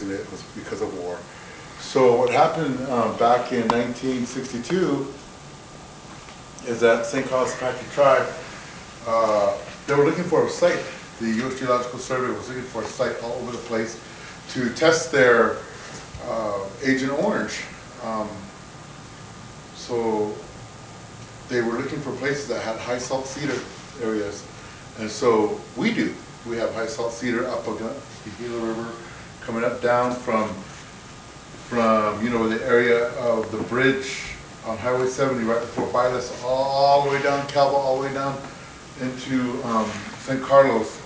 and it was because of war. So what happened back in 1962 is that St. Carlos Apache tribe, they were looking for a site. The U.S. Geological Survey was looking for a site all over the place to test their Agent Orange. So they were looking for places that had high salt cedar areas. And so we do. We have high salt cedar up the Gila River, coming up down from the area of the bridge on Highway 70 right before Bailus, all the way down Calva, all the way down into San Carlos.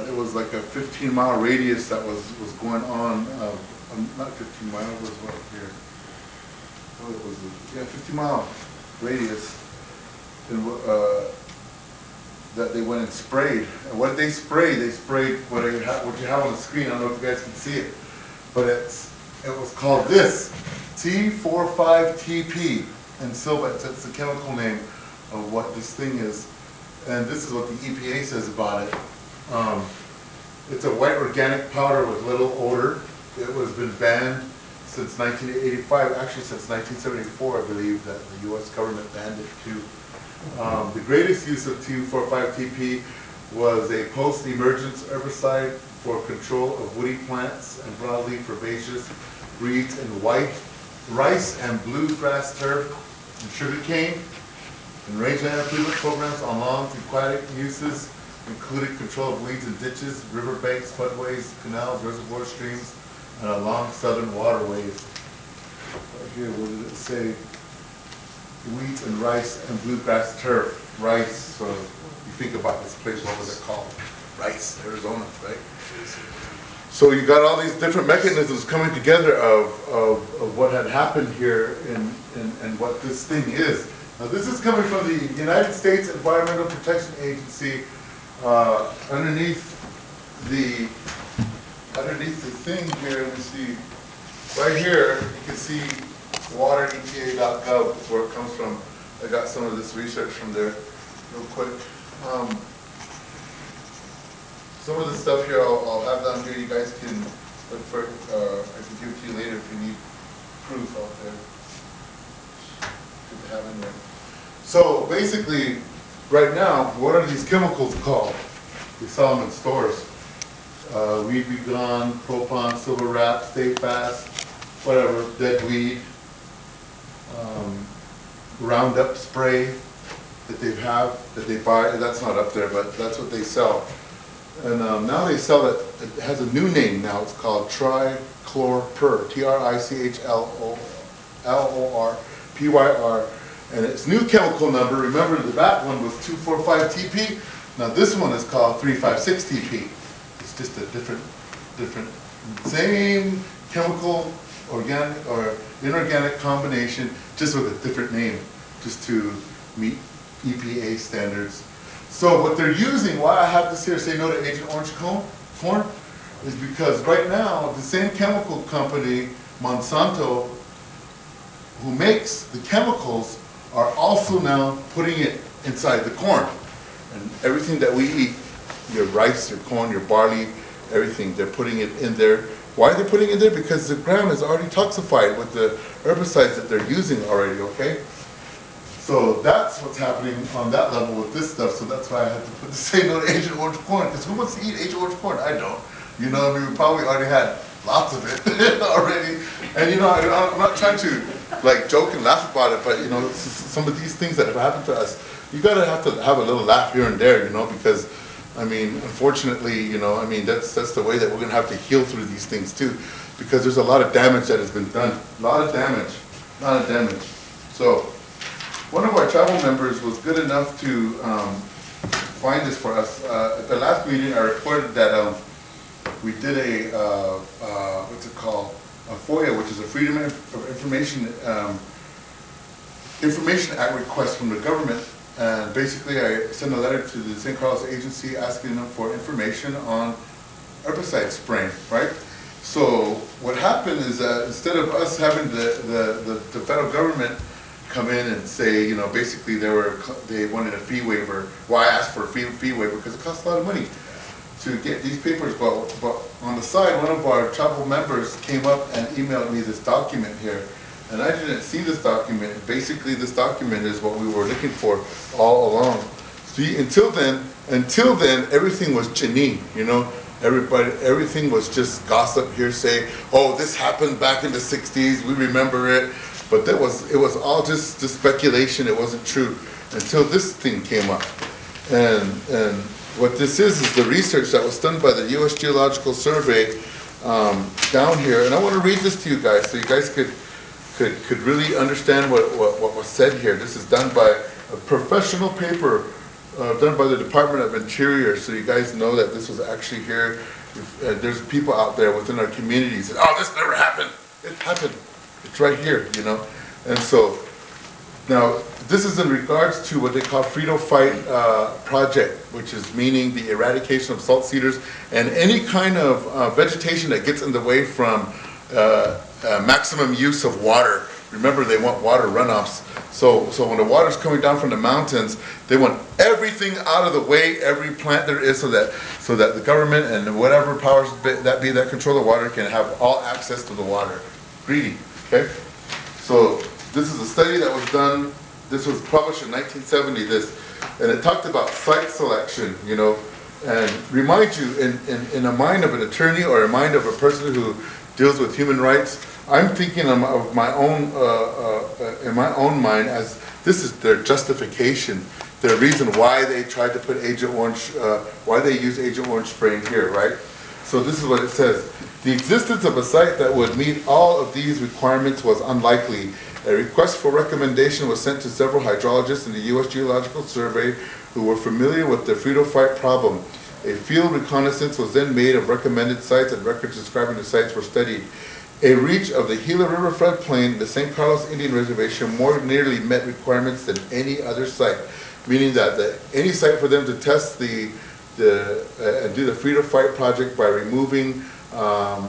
It was like a 15-mile radius that was going on, not 15 miles, it was what here? Oh, it was, 50-mile radius that they went and sprayed. And what did they spray? They sprayed what you have on the screen. I don't know if you guys can see it, but it was called this, T45TP, and Silva. It's the chemical name of what this thing is. And this is what the EPA says about it. It's a white organic powder with little odor. It has been banned since 1985, actually since 1974, I believe, that the U.S. government banned it too. The greatest use of T45TP was a post-emergence herbicide for control of woody plants and broadleaf herbaceous breeds in white rice and bluegrass turf and sugarcane, and rangeland improvement programs on long aquatic uses included control of weeds and ditches, riverbanks, floodways, canals, reservoir streams, and along southern waterways. Right here, what did it say? Wheat and rice and bluegrass turf. Rice, so you think about this place, what was it called? Rice, Arizona, right? So you got all these different mechanisms coming together of what had happened here and what this thing is. Now this is coming from the United States Environmental Protection Agency. Underneath the thing here, let me see, right here, you can see waterepa.gov is where it comes from. I got some of this research from there real quick. Some of the stuff here I'll have down here. You guys can look for it. I can give it to you later if you need proof out there. Good to have in there. So basically, right now, what are these chemicals called? We sell them in stores. Weed Be Gone, Propon, Silver Wrap, Stay Fast, whatever, dead weed, Roundup spray that they buy. That's not up there, but that's what they sell. And now they sell it. It has a new name now. It's called trichlorpyr, TRICHLORPYR, and its new chemical number. Remember, the back one was 245TP. Now this one is called 356TP. It's just a different, same chemical, organic or inorganic combination, just with a different name, just to meet EPA standards. So what they're using, why I have this here, say no to Agent Orange corn, is because right now the same chemical company, Monsanto, who makes the chemicals, are also now putting it inside the corn. And everything that we eat, your rice, your corn, your barley, everything, they're putting it in there. Why are they putting it in there? Because the ground is already toxified with the herbicides that they're using already, okay? So that's what's happening on that level with this stuff. So that's why I had to put the say no to Agent Orange corn, because who wants to eat Agent Orange corn? I don't. You know, I mean, we probably already had lots of it already. And you know, I'm not trying to like joke and laugh about it, but you know, some of these things that have happened to us, you gotta have to have a little laugh here and there, you know, because I mean, unfortunately, you know, I mean, that's the way that we're gonna have to heal through these things too, because there's a lot of damage that has been done. A lot of damage. So one of our travel members was good enough to find this for us. At the last meeting, I reported that we did a, what's it called? A FOIA, which is a Freedom of Information Act request from the government. And basically, I sent a letter to the St. Carlos agency asking them for information on herbicide spraying, right? So what happened is that instead of us having the federal government come in and say, you know, basically they wanted a fee waiver. Well, I asked for a fee waiver because it costs a lot of money to get these papers, but on the side, one of our travel members came up and emailed me this document here. And I didn't see this document. Basically, this document is what we were looking for all along. See, until then, everything was chini, you know. Everything was just gossip, hearsay. Oh, this happened back in the 60s, we remember it. But it was all just speculation, it wasn't true. Until this thing came up. And what this is the research that was done by the U.S. Geological Survey down here. And I want to read this to you guys so you guys could really understand what was said here. This is done by a professional paper done by the Department of Interior, so you guys know that this was actually here. There's people out there within our communities that, oh, this never happened. It happened. It's right here, you know. And so, now, this is in regards to what they call Frito Fight project, which is meaning the eradication of salt cedars and any kind of vegetation that gets in the way from maximum use of water. Remember, they want water runoffs. So when the water's coming down from the mountains, they want everything out of the way, every plant there is, so that the government and whatever powers that control the water can have all access to the water. Greedy, okay? So this is a study that was done. This was published in 1970. And it talked about site selection, you know, and remind you in a mind of an attorney or a mind of a person who deals with human rights. I'm thinking of my own, in my own mind, as this is their justification, their reason why they tried to put Agent Orange, why they use Agent Orange spraying here, right? So this is what it says. The existence of a site that would meet all of these requirements was unlikely. A request for recommendation was sent to several hydrologists in the U.S. Geological Survey who were familiar with the Frito-Fight problem. A field reconnaissance was then made of recommended sites, and records describing the sites were studied. A reach of the Gila River floodplain, the San Carlos Indian Reservation, more nearly met requirements than any other site, meaning that any site for them to test and do the Frito-Fight project by removing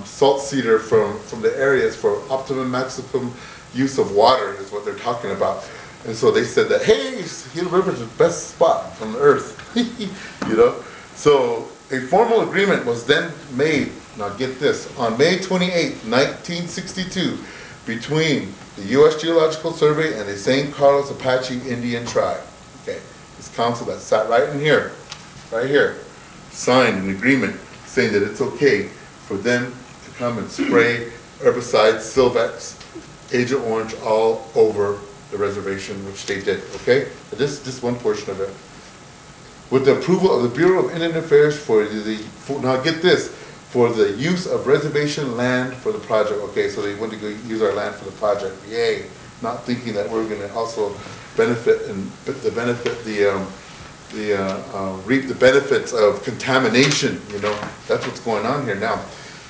salt cedar from the areas for optimum maximum use of water is what they're talking about. And so they said that, hey, Gila River is the best spot on earth, you know. So a formal agreement was then made. Now get this, on May 28, 1962, between the U.S. Geological Survey and the San Carlos Apache Indian tribe. Okay, this council that sat right here, signed an agreement saying that it's okay for them to come and spray herbicides, Silvex, Agent Orange all over the reservation, which they did, okay? This one portion of it. With the approval of the Bureau of Indian Affairs now get this, for the use of reservation land for the project. Okay, so they want to go use our land for the project. Yay! Not thinking that we're going to also benefit and reap the benefits of contamination. You know, that's what's going on here now.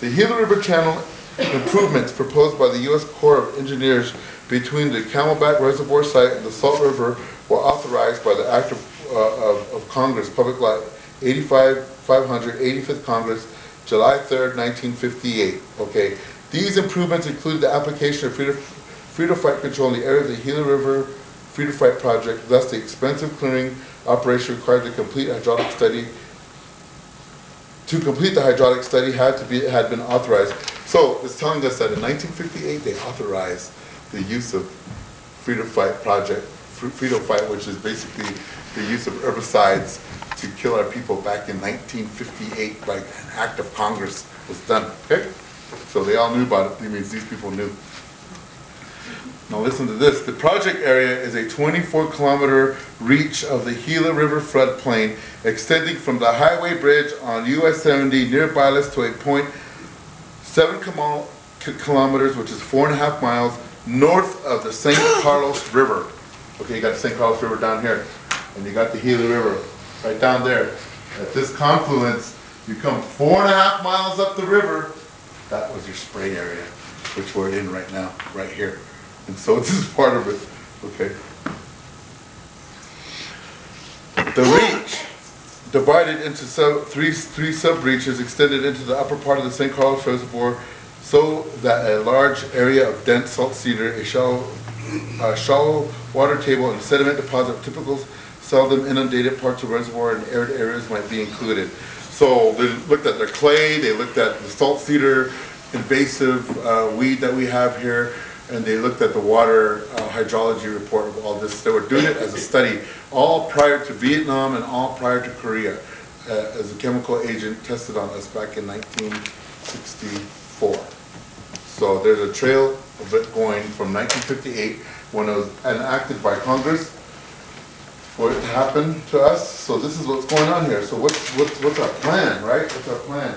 The Gila River Channel improvements proposed by the U.S. Corps of Engineers between the Camelback Reservoir site and the Salt River were authorized by the Act of Congress, Public Law 85-500, 85th Congress, July 3rd, 1958. Okay, these improvements include the application of Frito-Fight control in the area of the Gila River Frito-Fight project. Thus, the expensive clearing operation required to complete hydraulic study. To complete the hydraulic study had been authorized. So it's telling us that in 1958 they authorized the use of Frito-Fight project, Frito-Fight, which is basically the use of herbicides to kill our people back in 1958 by an act of Congress was done, okay? So they all knew about it. That means these people knew. Now listen to this. The project area is a 24-kilometer reach of the Gila River floodplain, extending from the highway bridge on US 70 near Bailes to a point 7 kilometers, which is 4.5 miles, north of the San Carlos River. Okay, you got the San Carlos River down here, and you got the Gila River right down there. At this confluence, you come 4.5 miles up the river. That was your spray area, which we're in right now, right here. And so this is part of it, okay? The reach, divided into three sub-reaches, extended into the upper part of the San Carlos Reservoir, so that a large area of dense salt cedar, a shallow water table, and sediment deposit typical seldom inundated parts of the reservoir and arid areas might be included. So they looked at their clay, they looked at the salt cedar invasive weed that we have here, and they looked at the water hydrology report of all this. They were doing it as a study, all prior to Vietnam and all prior to Korea, as a chemical agent tested on us back in 1964. So there's a trail of it going from 1958, when it was enacted by Congress, for it to happen to us. So this is what's going on here. So what's our plan, right? What's our plan?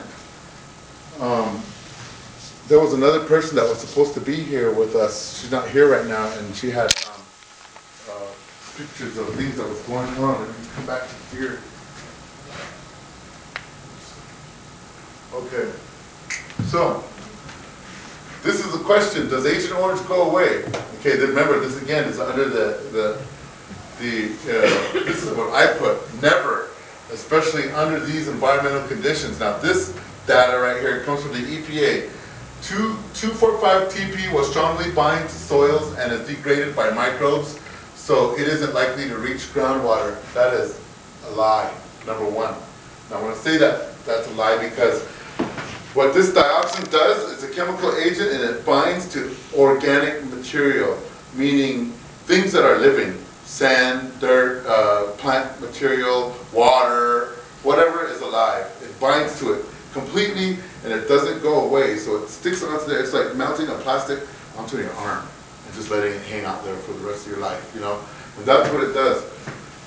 There was another person that was supposed to be here with us. She's not here right now, and she had pictures of things that was going on. Let me come back to here. Okay. So this is the question: does Agent Orange go away? Okay. Then remember, this again is under this is what I put, never, especially under these environmental conditions. Now this data right here comes from the EPA. 2,4,5-TP will strongly bind to soils and is degraded by microbes, so it isn't likely to reach groundwater. That is a lie, number one. Now when I say that, that's a lie because what this dioxin does is a chemical agent and it binds to organic material, meaning things that are living. Sand, dirt, plant material, water, whatever is alive. It binds to it completely and it doesn't go away. So it sticks onto there. It's like mounting a plastic onto your arm and just letting it hang out there for the rest of your life, you know? And that's what it does.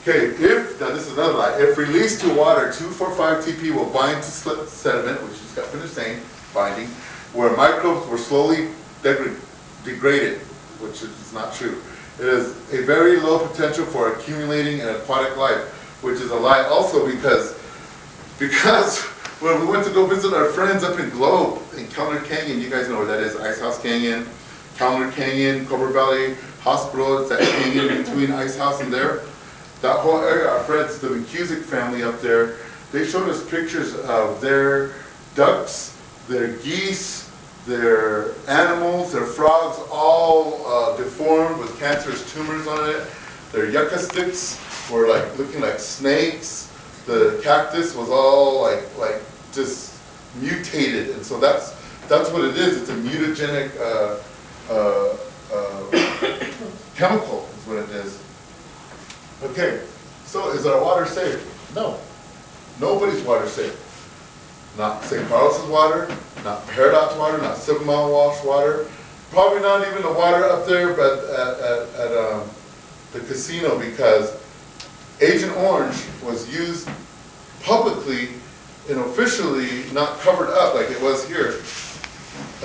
Okay, now this is another lie. If released to water, 2,4,5-TP will bind to sediment, which you just got finished saying, binding, where microbes were slowly degraded, which is not true. It is a very low potential for accumulating an aquatic life, which is a lie also because when we went to go visit our friends up in Globe, in Calendar Canyon, you guys know where that is, Ice House Canyon, Calendar Canyon, Cobra Valley Hospital, it's that canyon between Ice House and there. That whole area, our friends, the McCusick family up there, they showed us pictures of their ducks, their geese, their animals, their frogs, all deformed with cancerous tumors on it. Their yucca sticks were like looking like snakes. The cactus was all like just mutated, and so that's what it is. It's a mutagenic chemical is what it is. Okay, so is our water safe? No, nobody's water safe. Not St. Carlos's water, not Peridot's water, not 7 Mile Wash water, probably not even the water up there but at the casino, because Agent Orange was used publicly and officially, not covered up like it was here,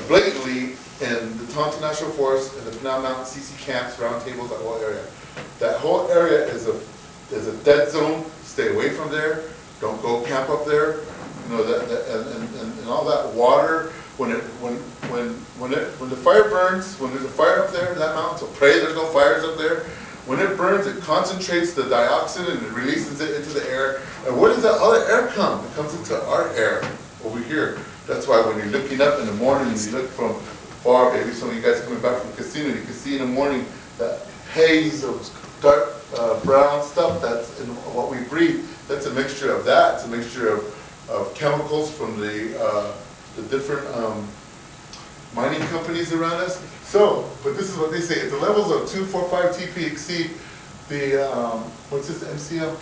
blatantly in the Tonto National Forest, in the Pinal Mountain CC camps, round tables, that whole area. That whole area is a dead zone. Stay away from there. Don't go camp up there. You know and all that water. When the fire burns, when there's a fire up there in that mountain, so pray there's no fires up there. When it burns, it concentrates the dioxin and it releases it into the air. And where does that other air come? It comes into our air over here. That's why when you're looking up in the morning and you look from far, maybe some of you guys are coming back from the casino, you can see in the morning that haze of dark brown stuff that's in what we breathe. That's a mixture of that. It's a mixture of chemicals from the different mining companies around us. So, but this is what they say: if the levels of 2,4,5-TP exceed the what's this MCL?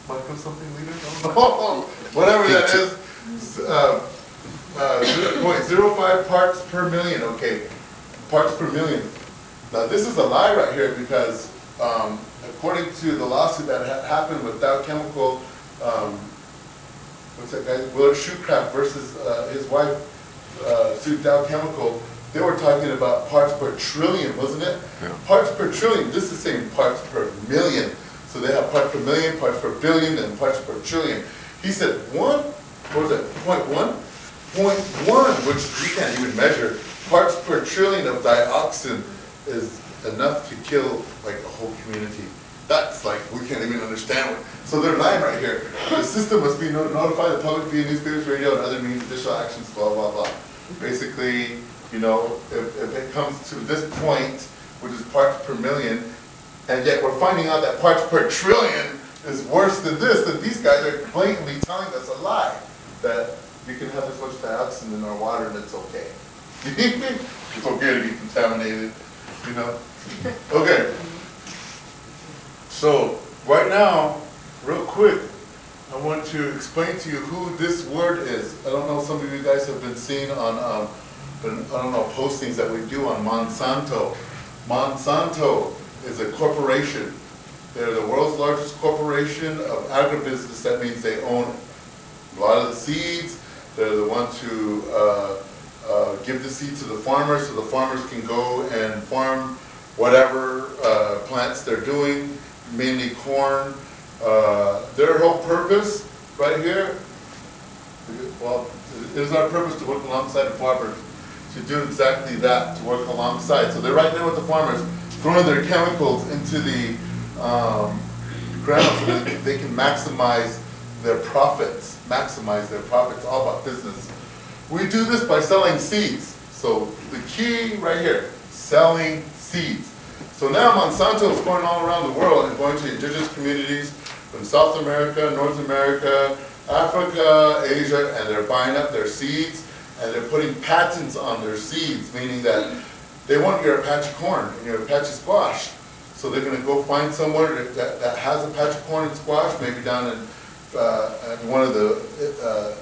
Micro something liter? I don't know. Whatever that is. 0.05 parts per million. Okay, parts per million. Now this is a lie right here because according to the lawsuit that happened with Dow Chemical, what's that guy? Willard Shoecraft versus his wife sued Dow Chemical. They were talking about parts per trillion, wasn't it? Yeah. Parts per trillion. This is saying parts per million. So they have parts per million, parts per billion, and parts per trillion. He said what was it? 0.1? 0.1, which you can't even measure. Parts per trillion of dioxin is enough to kill like a whole community. That's like, we can't even understand what. So they're lying right here. The system must be notify the public via newspapers, radio, and other means, additional actions, blah, blah, blah. Basically, you know, if it comes to this point, which is parts per million, and yet we're finding out that parts per trillion is worse than this, that these guys are blatantly telling us a lie, that you can have this much dioxin in our water and it's okay. It's okay to be contaminated, you know? Okay. So, right now, real quick, I want to explain to you who this word is. I don't know, some of you guys have been seeing on, I don't know, postings that we do on Monsanto. Monsanto is a corporation. They're the world's largest corporation of agribusiness. That means they own a lot of the seeds. They're the ones who give the seeds to the farmers, so the farmers can go and farm whatever plants they're doing, mainly corn. Their whole purpose right here, well, it is our purpose to work alongside the farmers, to do exactly that, to work alongside. So they're right there with the farmers, throwing their chemicals into the ground so that they can maximize their profits, all about business. We do this by selling seeds. So the key right here, selling seeds. So now Monsanto is going all around the world and going to indigenous communities from South America, North America, Africa, Asia, and they're buying up their seeds and they're putting patents on their seeds, meaning that they want your Apache corn and your Apache squash. So they're going to go find somewhere that has Apache corn and squash, maybe down in one of the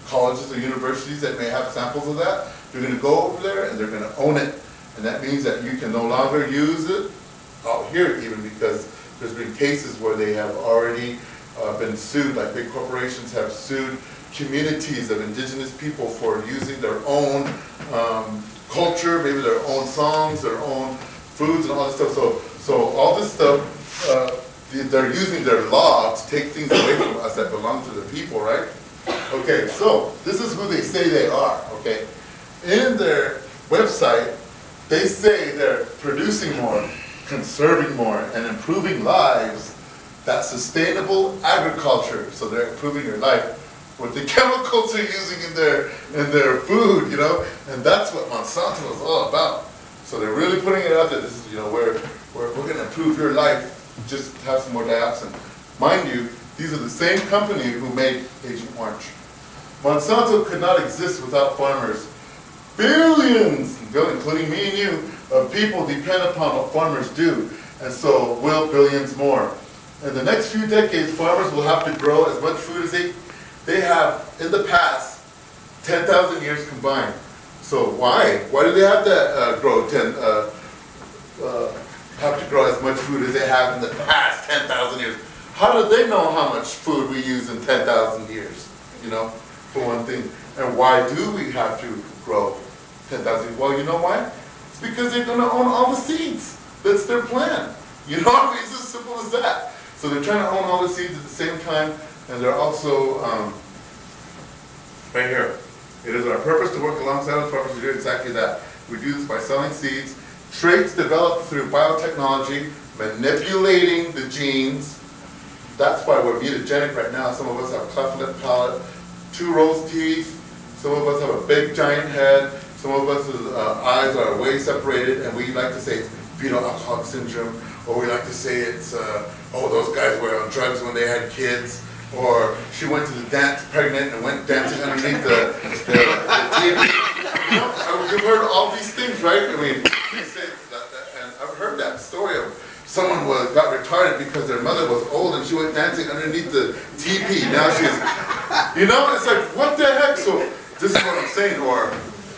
colleges or universities that may have samples of that. They're going to go over there and they're going to own it. And that means that you can no longer use it out here even, because there's been cases where they have already been sued, like big corporations have sued communities of indigenous people for using their own culture, maybe their own songs, their own foods and all this stuff. So all this stuff, they're using their law to take things away from us that belong to the people, right? Okay, so this is who they say they are, okay? In their website, they say they're producing more, conserving more, and improving lives. That's sustainable agriculture. So they're improving your life with the chemicals they're using in their food, you know? And that's what Monsanto is all about. So they're really putting it out there. This is, you know, we're going to improve your life. Just have some more dioxin. Mind you, these are the same company who made Agent Orange. Monsanto could not exist without farmers. Billions, including me and you, of people depend upon what farmers do, and so will billions more. In the next few decades, farmers will have to grow as much food as they have in the past, 10,000 years combined. So why? Why do they have to have to grow as much food as they have in the past 10,000 years? How do they know how much food we use in 10,000 years? You know, for one thing. And why do we have to grow 10,000? Well, you know why? It's because they're going to own all the seeds. That's their plan. You know, it's as simple as that. So they're trying to own all the seeds at the same time, and they're also, right here, it is our purpose to work alongside the farmers to do exactly that. We do this by selling seeds, traits developed through biotechnology, manipulating the genes. That's why we're mutagenic right now. Some of us have a cleft lip palate, 2 rows teeth. Some of us have a big giant head. Some of us' eyes are way separated, and we like to say it's fetal alcoholic syndrome, or we like to say it's, oh, those guys were on drugs when they had kids, or she went to the dance pregnant and went dancing underneath the TV. You know, you've heard all these things, right? I mean, and I've heard that story of someone got retarded because their mother was old and she went dancing underneath the TV. Now she's, you know, it's like, what the heck? So this is what I'm saying, or,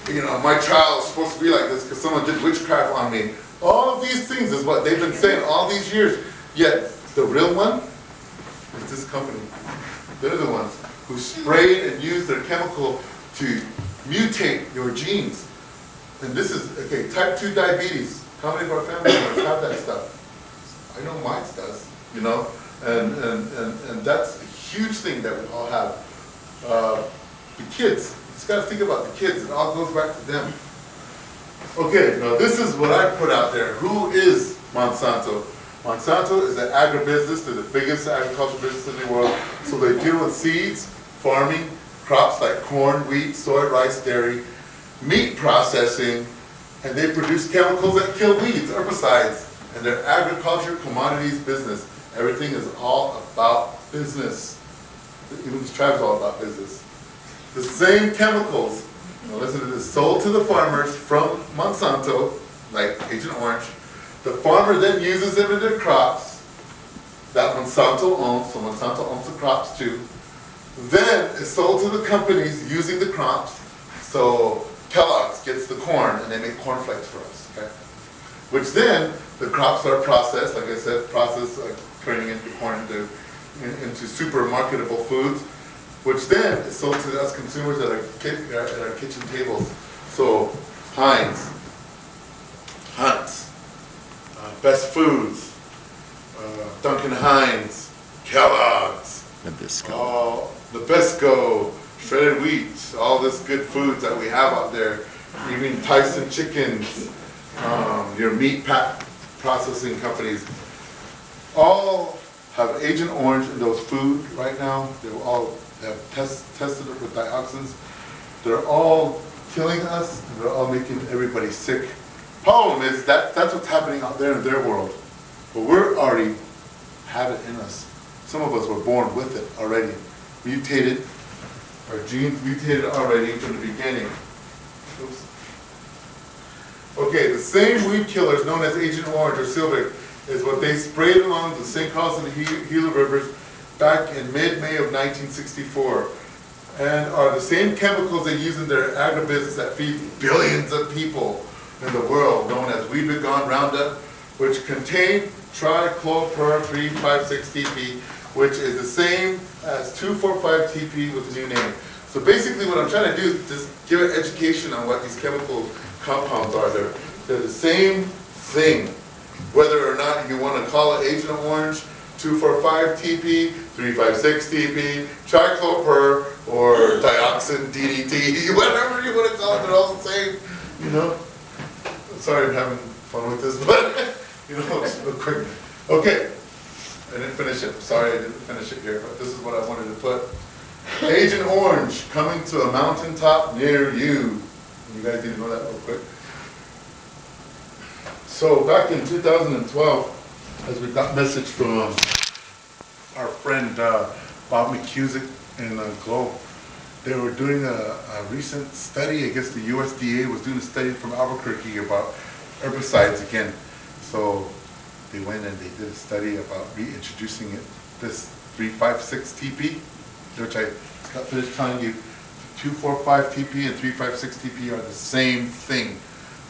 you know, my child is supposed to be like this because someone did witchcraft on me. All of these things is what they've been saying all these years. Yet the real one is this company. They're the ones who sprayed and used their chemical to mutate your genes. And this is, okay, type 2 diabetes. How many of our family members have that stuff? I know mine does, you know? And that's a huge thing that we all have. The kids, you just gotta think about the kids. It all goes back to them. Okay, now this is what I put out there. Who is Monsanto? Monsanto is an agribusiness. They're the biggest agricultural business in the world. So they deal with seeds, farming, crops like corn, wheat, soy, rice, dairy, meat processing, and they produce chemicals that kill weeds, herbicides, and they're agriculture commodities business. Everything is all about business. Even this tribe is all about business. The same chemicals, now listen to this, sold to the farmers from Monsanto, like Agent Orange. The farmer then uses them in their crops that Monsanto owns, so Monsanto owns the crops too. Then it's sold to the companies using the crops, so Kellogg's gets the corn and they make cornflakes for us, okay? Which then, the crops are processed, like I said, turning into corn into super marketable foods, which then is sold to us consumers at our kitchen tables. So, Heinz, Hunt's, Best Foods, Duncan Hines, Kellogg's, Nabisco, shredded wheat, all this good foods that we have out there, even Tyson chickens, your meat processing companies, all have Agent Orange in those food right now. They all have tested it with dioxins. They're all killing us, and they're all making everybody sick. Problem is that's what's happening out there in their world. But we're already have it in us. Some of us were born with it already. Mutated, our genes mutated already from the beginning. Oops. Okay, the same weed killers known as Agent Orange or Silvic is what they sprayed along the St. Carlos and the Gila rivers back in mid-May of 1964, and are the same chemicals they use in their agribusiness that feed billions of people in the world, known as Weed Begone Roundup, which contain trichlorpyr-356-TP, which is the same as 2,4,5-TP with a new name. So basically what I'm trying to do is just give an education on what these chemical compounds are. They're the same thing, whether or not you want to call it Agent Orange, 2,4,5-TP, 3,5,6-TP, trichlorpyr, or dioxin, DDT, whatever you want to call it, they're all the same, you know. Sorry I'm having fun with this, but, you know, just real quick. Okay, I didn't finish it. Sorry I didn't finish it here, but this is what I wanted to put. Agent Orange, coming to a mountaintop near you. You guys need to know that real quick. So back in 2012, as we got message from our friend Bob McCusick in Globe, they were doing a recent study. I guess the USDA was doing a study from Albuquerque about herbicides again. So they went and they did a study about reintroducing it, this 3,5,6-TP, which I got finished telling you, 2,4,5-TP and 3,5,6-TP are the same thing.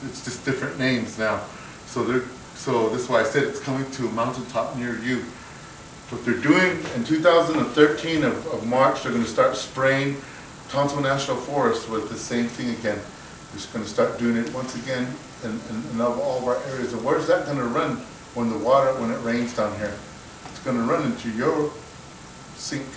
It's just different names now. So this is why I said it's coming to a mountaintop near you. What they're doing in 2013 of March, they're going to start spraying Tonto National Forest with the same thing again. They're just going to start doing it once again in all of our areas. And where's that going to run when it rains down here? It's going to run into your sink,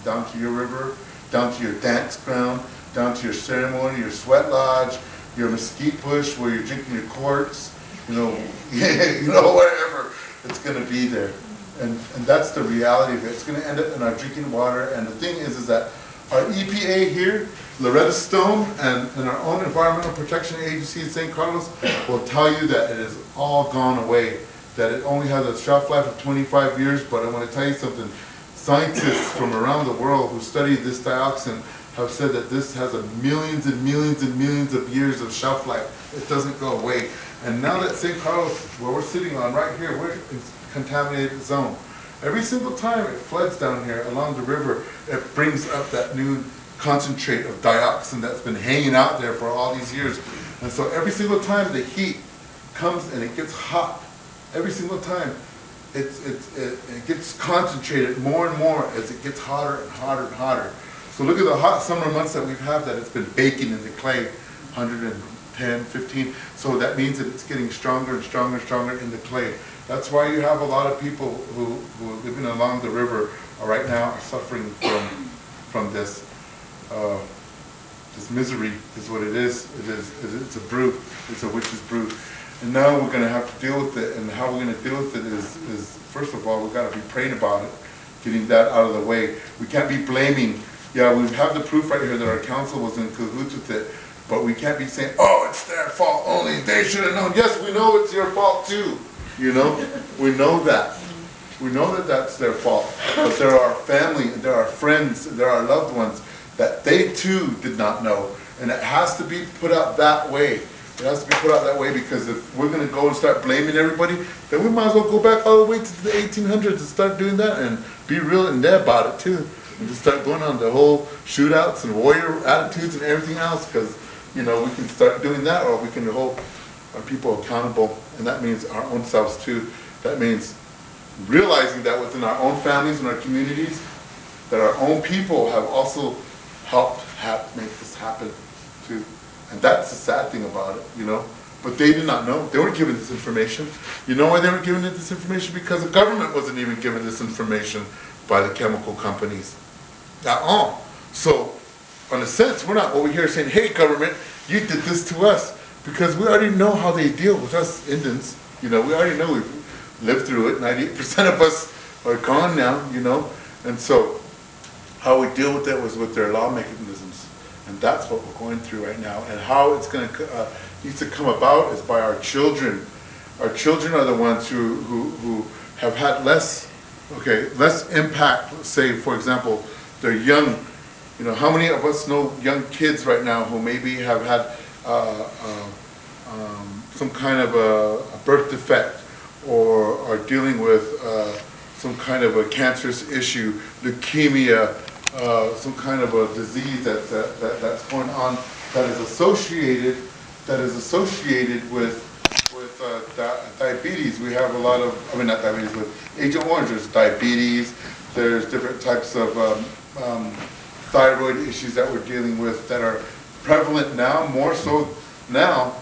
down to your river, down to your dance ground, down to your ceremony, your sweat lodge, your mesquite bush where you're drinking your quarts, you know, wherever. It's going to be there. And that's the reality of it. It's going to end up in our drinking water. And the thing is that our EPA here, Loretta Stone, and our own Environmental Protection Agency in St. Carlos will tell you that it is all gone away, that it only has a shelf life of 25 years. But I want to tell you something. Scientists from around the world who study this dioxin have said that this has millions and millions and millions of years of shelf life. It doesn't go away. And now that St. Carlos, where we're sitting on right here, we're in contaminated zone. Every single time it floods down here along the river, it brings up that new concentrate of dioxin that's been hanging out there for all these years. And so every single time the heat comes and it gets hot, every single time it gets concentrated more and more as it gets hotter and hotter and hotter. So look at the hot summer months that we've had that it's been baking in the clay, 110, 15. So that means that it's getting stronger and stronger and stronger in the clay. That's why you have a lot of people who are living along the river right now are suffering from this. This misery is what it is. It's a brew. It's a witch's brew. And now we're going to have to deal with it. And how we're going to deal with it is first of all, we've got to be praying about it, getting that out of the way. We can't be blaming. Yeah, we have the proof right here that our council was in cahoots with it, but we can't be saying, oh, it's their fault only. They should have known. Yes, we know it's your fault too. You know, we know that. We know that that's their fault, but there are family, there are friends, there are loved ones that they too did not know. And it has to be put out that way. It has to be put out that way, because if we're going to go and start blaming everybody, then we might as well go back all the way to the 1800s and start doing that and be real in there about it too. And just start going on the whole shootouts and warrior attitudes and everything else, because, you know, we can start doing that, or we can hold our people accountable, and that means our own selves too. That means realizing that within our own families and our communities, that our own people have also helped make this happen too. And that's the sad thing about it, you know. But they did not know. They weren't given this information. You know why they weren't given this information? Because the government wasn't even given this information by the chemical companies at all. So, in a sense, we're not over here saying, hey, government, you did this to us. Because we already know how they deal with us Indians. You know, we already know we've lived through it. 98% of us are gone now, you know. And so, how we deal with it was with their law mechanisms. And that's what we're going through right now. And how it's going to needs to come about is by our children. Our children are the ones who have had less impact. Let's say, for example, they're young. You know, how many of us know young kids right now who maybe have had some kind of a birth defect, or are dealing with some kind of a cancerous issue, leukemia, some kind of a disease that's going on that is associated with diabetes. We have a lot of, I mean, not diabetes, with Agent Orange. There's diabetes. There's different types of thyroid issues that we're dealing with that are prevalent now, more so now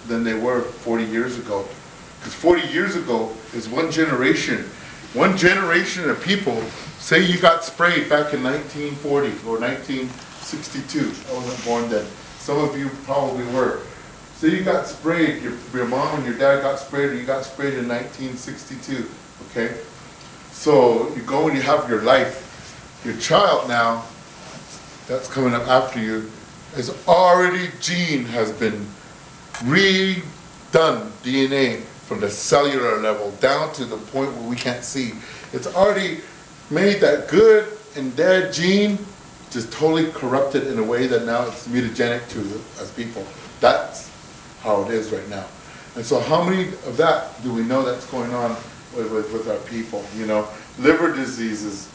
than they were 40 years ago. Because 40 years ago is one generation of people. Say you got sprayed back in 1940 or 1962. I wasn't born then. Some of you probably were. Say you got sprayed, your mom and your dad got sprayed, or you got sprayed in 1962, okay? So you go and you have your life. Your child now, that's coming up after you, has already, gene has been redone, DNA, from the cellular level down to the point where we can't see. It's already made that good and dead gene just totally corrupted in a way that now it's mutagenic to as people. That's how it is right now. And so how many of that do we know that's going on with our people? You know, liver diseases,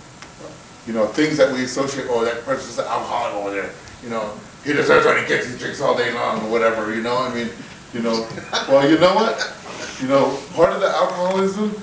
you know, things that we associate, oh, that person's an alcoholic over there, you know, he deserves what he gets, he drinks all day long or whatever, you know, I mean, you know, well, you know what? You know, part of the alcoholism